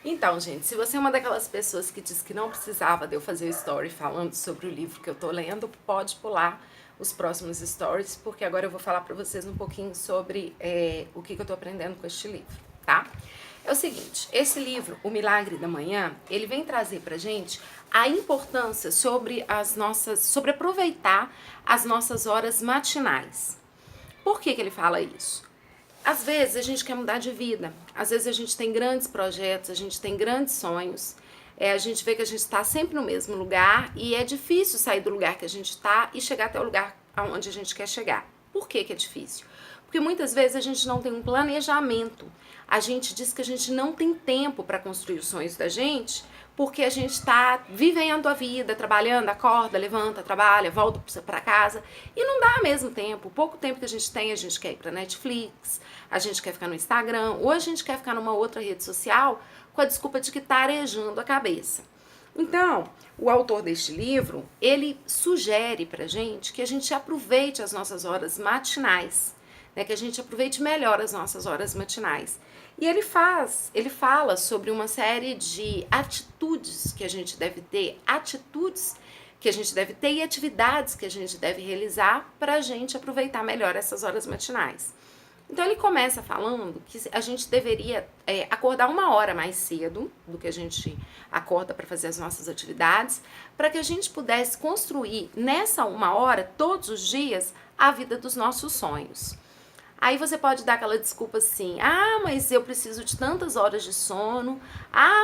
Então, gente, se você é uma daquelas pessoas que diz que não precisava de eu fazer o story falando sobre o livro que eu tô lendo, pode pular os próximos stories, porque agora eu vou falar pra vocês um pouquinho sobre o que eu tô aprendendo com este livro, tá? É o seguinte, esse livro, O Milagre da Manhã, ele vem trazer pra gente a importância sobre aproveitar as nossas horas matinais. Por que ele fala isso? Às vezes a gente quer mudar de vida, às vezes a gente tem grandes projetos, a gente tem grandes sonhos, a gente vê que a gente está sempre no mesmo lugar e é difícil sair do lugar que a gente está e chegar até o lugar aonde a gente quer chegar. Por que é difícil? Porque muitas vezes a gente não tem um planejamento. A gente diz que a gente não tem tempo para construir os sonhos da gente, porque a gente está vivendo a vida, trabalhando, acorda, levanta, trabalha, volta para casa e não dá mesmo tempo. O pouco tempo que a gente tem, a gente quer ir para Netflix, a gente quer ficar no Instagram, ou a gente quer ficar numa outra rede social com a desculpa de que tá arejando a cabeça. Então, o autor deste livro, ele sugere pra gente que a gente aproveite as nossas horas matinais, né, que a gente aproveite melhor as nossas horas matinais. E ele fala sobre uma série de atitudes que a gente deve ter, e atividades que a gente deve realizar para a gente aproveitar melhor essas horas matinais. Então ele começa falando que a gente deveria acordar 1 hora mais cedo do que a gente acorda para fazer as nossas atividades, para que a gente pudesse construir nessa 1 hora, todos os dias, a vida dos nossos sonhos. Aí você pode dar aquela desculpa assim, mas eu preciso de tantas horas de sono,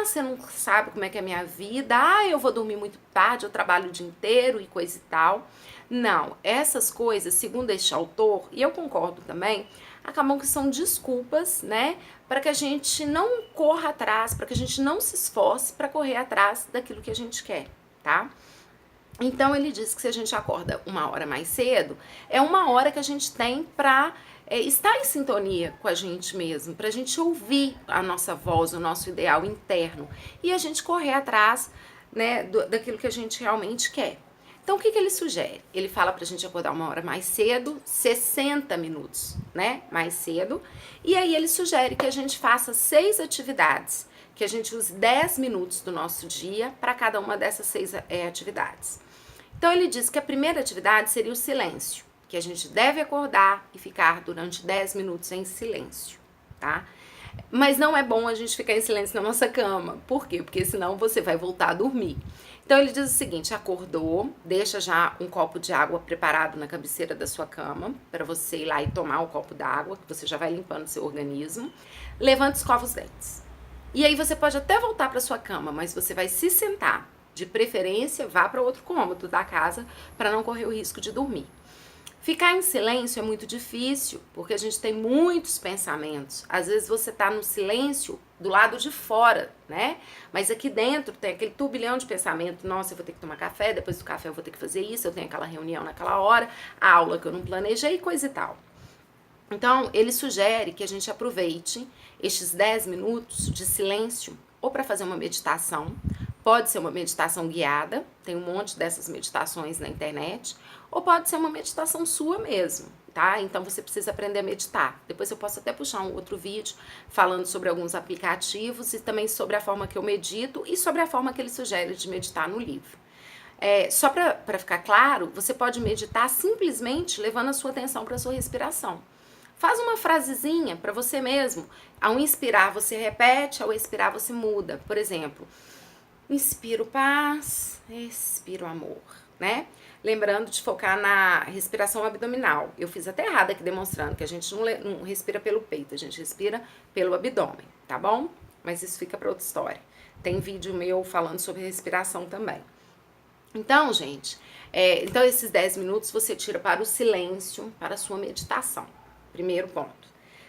você não sabe como é que é a minha vida, eu vou dormir muito tarde, eu trabalho o dia inteiro e coisa e tal. Não, essas coisas, segundo este autor, e eu concordo também, acabam que são desculpas, né, para que a gente não corra atrás, para que a gente não se esforce para correr atrás daquilo que a gente quer, tá? Então ele diz que se a gente acorda 1 hora mais cedo, é 1 hora que a gente tem para estar em sintonia com a gente mesmo, para a gente ouvir a nossa voz, o nosso ideal interno e a gente correr atrás, né, daquilo que a gente realmente quer. Então o que ele sugere? Ele fala pra gente acordar 1 hora mais cedo, 60 minutos, né, mais cedo, e aí ele sugere que a gente faça 6 atividades, que a gente use 10 minutos do nosso dia para cada uma dessas 6 atividades. Então ele diz que a primeira atividade seria o silêncio, que a gente deve acordar e ficar durante 10 minutos em silêncio, tá? Mas não é bom a gente ficar em silêncio na nossa cama. Por quê? Porque senão você vai voltar a dormir. Então ele diz o seguinte, acordou, deixa já um copo de água preparado na cabeceira da sua cama, para você ir lá e tomar o copo d'água, que você já vai limpando seu organismo. Levanta e escova os dentes. E aí você pode até voltar para sua cama, mas você vai se sentar. De preferência, vá para outro cômodo da casa para não correr o risco de dormir. Ficar em silêncio é muito difícil, porque a gente tem muitos pensamentos. Às vezes você tá no silêncio do lado de fora, né? Mas aqui dentro tem aquele turbilhão de pensamento. Nossa, eu vou ter que tomar café, depois do café eu vou ter que fazer isso, eu tenho aquela reunião naquela hora, a aula que eu não planejei, coisa e tal. Então, ele sugere que a gente aproveite estes 10 minutos de silêncio ou para fazer uma meditação. Pode ser uma meditação guiada, tem um monte dessas meditações na internet, ou pode ser uma meditação sua mesmo, tá? Então você precisa aprender a meditar. Depois eu posso até puxar um outro vídeo falando sobre alguns aplicativos e também sobre a forma que eu medito e sobre a forma que ele sugere de meditar no livro. Só para ficar claro, você pode meditar simplesmente levando a sua atenção para a sua respiração. Faz uma frasezinha para você mesmo. Ao inspirar, você repete, ao expirar, você muda. Por exemplo, inspiro paz, expiro amor, né? Lembrando de focar na respiração abdominal. Eu fiz até errado aqui demonstrando que a gente não respira pelo peito, a gente respira pelo abdômen, tá bom? Mas isso fica para outra história. Tem vídeo meu falando sobre respiração também. Então, gente, então esses 10 minutos você tira para o silêncio, para a sua meditação. Primeiro ponto.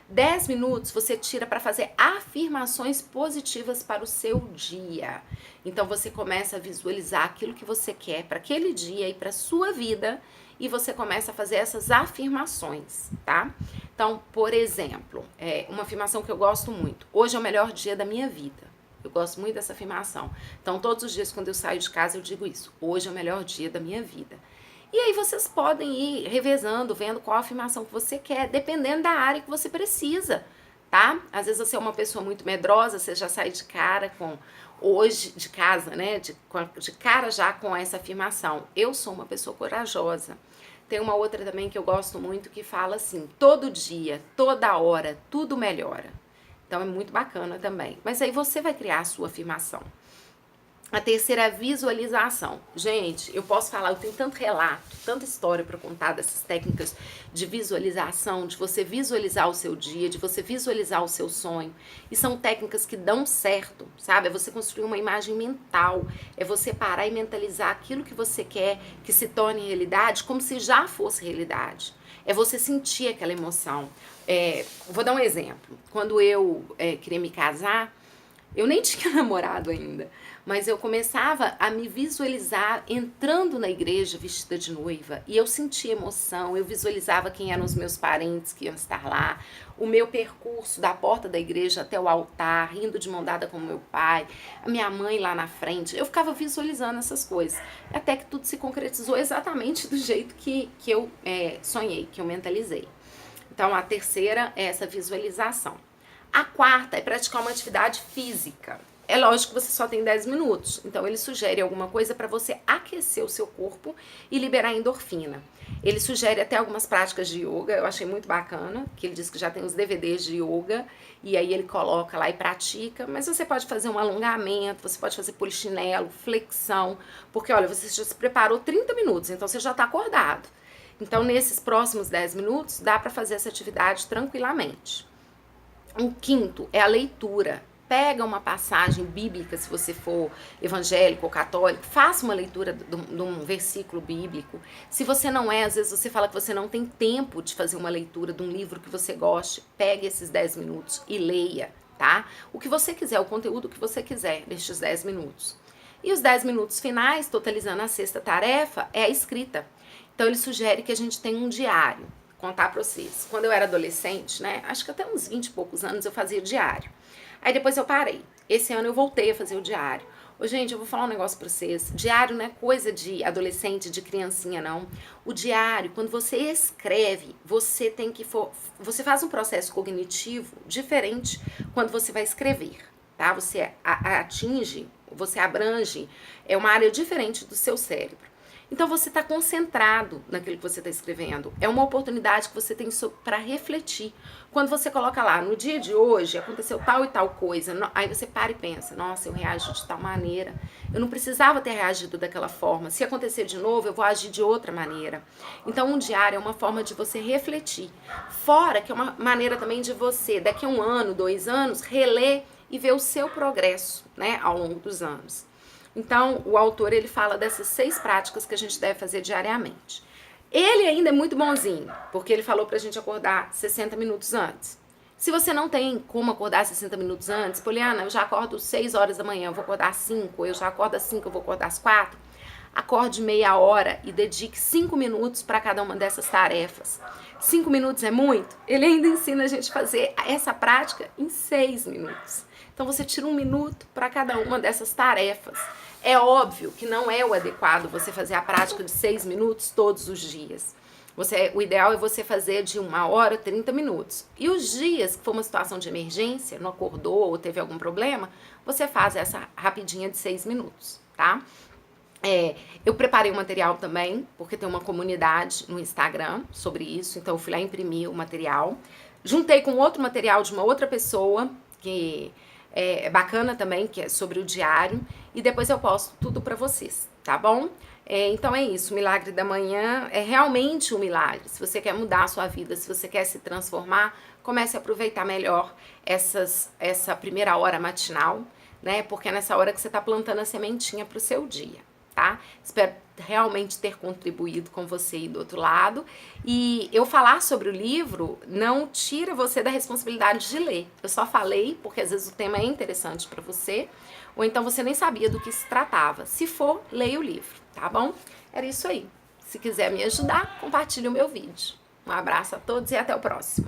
10 minutos você tira para fazer afirmações positivas para o seu dia. Então você começa a visualizar aquilo que você quer para aquele dia e para a sua vida e você começa a fazer essas afirmações, tá? Então, por exemplo, uma afirmação que eu gosto muito. Hoje é o melhor dia da minha vida. Eu gosto muito dessa afirmação. Então, todos os dias quando eu saio de casa eu digo isso. Hoje é o melhor dia da minha vida. E aí vocês podem ir revezando, vendo qual afirmação que você quer, dependendo da área que você precisa, tá? tá? Às vezes você é uma pessoa muito medrosa, você já sai de cara com hoje de casa, né? De cara já com essa afirmação. Eu sou uma pessoa corajosa. Tem uma outra também que eu gosto muito que fala assim: todo dia, toda hora, tudo melhora. Então é muito bacana também. Mas aí você vai criar a sua afirmação. A terceira é a visualização. Gente, eu posso falar, eu tenho tanto relato, tanta história para contar dessas técnicas de visualização, de você visualizar o seu dia, de você visualizar o seu sonho. E são técnicas que dão certo, sabe? É você construir uma imagem mental, é você parar e mentalizar aquilo que você quer que se torne realidade como se já fosse realidade. É você sentir aquela emoção. Vou dar um exemplo. Quando eu queria me casar, eu nem tinha namorado ainda, mas eu começava a me visualizar entrando na igreja vestida de noiva, e eu sentia emoção, eu visualizava quem eram os meus parentes que iam estar lá, o meu percurso da porta da igreja até o altar, rindo de mão dada com meu pai, a minha mãe lá na frente. Eu ficava visualizando essas coisas, até que tudo se concretizou exatamente do jeito que eu sonhei, que eu mentalizei. Então a terceira é essa visualização. A quarta é praticar uma atividade física. É lógico que você só tem 10 minutos, então ele sugere alguma coisa para você aquecer o seu corpo e liberar endorfina. Ele sugere até algumas práticas de yoga, eu achei muito bacana, que ele diz que já tem os DVDs de yoga, e aí ele coloca lá e pratica, mas você pode fazer um alongamento, você pode fazer polichinelo, flexão, porque olha, você já se preparou 30 minutos, então você já está acordado. Então nesses próximos 10 minutos dá para fazer essa atividade tranquilamente. O quinto é a leitura. Pega uma passagem bíblica, se você for evangélico ou católico, faça uma leitura de um versículo bíblico. Se você não é, às vezes você fala que você não tem tempo de fazer uma leitura de um livro que você goste, pegue esses 10 minutos e leia, tá? O que você quiser, o conteúdo que você quiser nestes 10 minutos. E os 10 minutos finais, totalizando a sexta tarefa, é a escrita. Então ele sugere que a gente tenha um diário. Contar pra vocês. Quando eu era adolescente, né, acho que até uns 20 e poucos anos eu fazia diário. Aí depois eu parei. Esse ano eu voltei a fazer o diário. Ô, gente, eu vou falar um negócio pra vocês. Diário não é coisa de adolescente, de criancinha, não. O diário, quando você escreve, você tem que... Você faz um processo cognitivo diferente quando você vai escrever, tá? Você atinge, você abrange, é uma área diferente do seu cérebro. Então você está concentrado naquilo que você está escrevendo. É uma oportunidade que você tem para refletir. Quando você coloca lá, no dia de hoje aconteceu tal e tal coisa, aí você para e pensa, nossa, eu reagi de tal maneira, eu não precisava ter reagido daquela forma, se acontecer de novo eu vou agir de outra maneira. Então um diário é uma forma de você refletir, fora que é uma maneira também de você, daqui a 1 ano, 2 anos, reler e ver o seu progresso, né, ao longo dos anos. Então, o autor, ele fala dessas 6 práticas que a gente deve fazer diariamente. Ele ainda é muito bonzinho, porque ele falou pra gente acordar 60 minutos antes. Se você não tem como acordar 60 minutos antes, Poliana, eu já acordo 6 horas da manhã, eu vou acordar às 5, eu já acordo às 5, eu vou acordar às 4. Acorde meia hora e dedique 5 minutos para cada uma dessas tarefas. 5 minutos é muito? Ele ainda ensina a gente a fazer essa prática em 6 minutos. Então você tira 1 minuto para cada uma dessas tarefas. É óbvio que não é o adequado você fazer a prática de 6 minutos todos os dias. O ideal é você fazer de 1 hora, 30 minutos. E os dias que for uma situação de emergência, não acordou ou teve algum problema, você faz essa rapidinha de 6 minutos, tá? Eu preparei um material também, porque tem uma comunidade no Instagram sobre isso, então eu fui lá imprimir o material. Juntei com outro material de uma outra pessoa, que é bacana também, que é sobre o diário, e depois eu posto tudo pra vocês, tá bom? Então é isso, o milagre da manhã é realmente um milagre. Se você quer mudar a sua vida, se você quer se transformar, comece a aproveitar melhor essa primeira hora matinal, né? Porque é nessa hora que você tá plantando a sementinha pro seu dia, tá? Espero realmente ter contribuído com você aí do outro lado. E eu falar sobre o livro não tira você da responsabilidade de ler. Eu só falei porque às vezes o tema é interessante para você, ou então você nem sabia do que se tratava. Se for, leia o livro, tá bom? Era isso aí. Se quiser me ajudar, compartilhe o meu vídeo. Um abraço a todos e até o próximo.